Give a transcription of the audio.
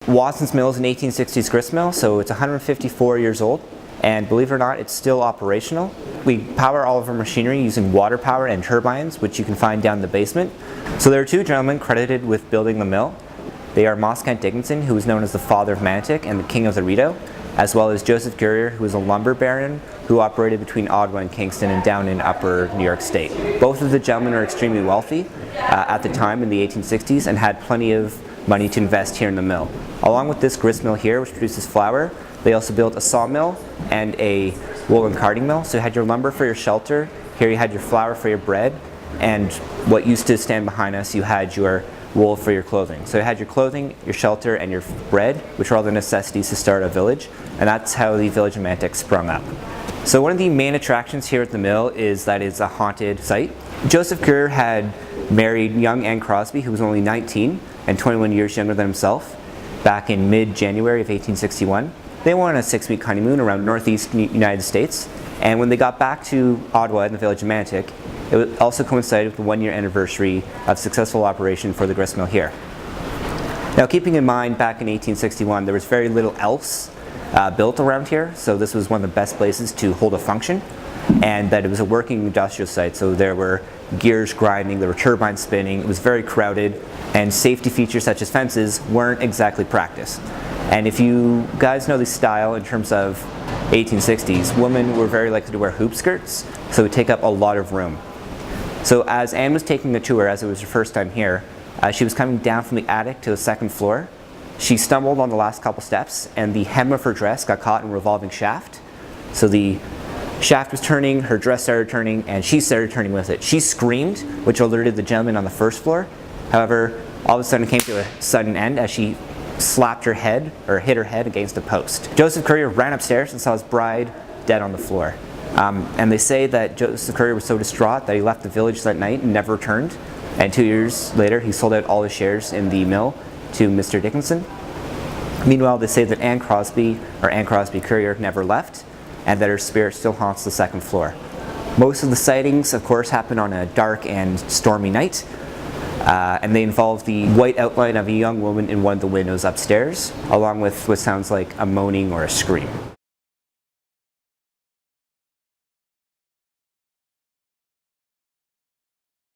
Watson's Mill is an 1860s grist mill, so it's 154 years old, and believe it or not, it's still operational. We power all of our machinery using water power and turbines, which you can find down in the basement. So there are two gentlemen credited with building the mill. They are Moss Kent Dickinson, who is known as the father of Manotick and the king of the Rideau, as well as Joseph Currier, who was a lumber baron who operated between Ottawa and Kingston and down in upper New York State. Both of the gentlemen are extremely wealthy at the time in the 1860s and had plenty of money to invest here in the mill. Along with this grist mill here, which produces flour, they also built a sawmill and a woolen carding mill. So you had your lumber for your shelter, here you had your flour for your bread, and what used to stand behind us, you had your wool for your clothing. So you had your clothing, your shelter, and your bread, which were all the necessities to start a village, and that's how the village of Manotick sprung up. So one of the main attractions here at the mill is that it's a haunted site. Joseph Currier had married young Anne Crosby, who was only 19 and 21 years younger than himself, back in mid-January of 1861. They went on a 6-week honeymoon around northeast United States, and when they got back to Ottawa in the village of Manotick, it also coincided with the 1-year anniversary of successful operation for the grist mill here. Now, keeping in mind back in 1861, there was very little else built around here, so this was one of the best places to hold a function, and that it was a working industrial site, so there were gears grinding, there were turbines spinning, it was very crowded, and safety features such as fences weren't exactly practiced. And if you guys know the style in terms of 1860s, women were very likely to wear hoop skirts, so it would take up a lot of room. So as Anne was taking the tour, as it was her first time here, she was coming down from the attic to the second floor. She stumbled on the last couple steps, and the hem of her dress got caught in a revolving shaft. So the shaft was turning, her dress started turning, and she started turning with it. She screamed, which alerted the gentleman on the first floor. However, all of a sudden it came to a sudden end as she slapped her head, or hit her head against a post. Joseph Currier ran upstairs and saw his bride dead on the floor. And they say that Joseph Currier was so distraught that he left the village that night and never returned. And 2 years later, he sold out all his shares in the mill to Mr. Dickinson. Meanwhile, they say that Anne Crosby Currier never left, and that her spirit still haunts the second floor. Most of the sightings, of course, happen on a dark and stormy night, and they involve the white outline of a young woman in one of the windows upstairs, along with what sounds like a moaning or a scream.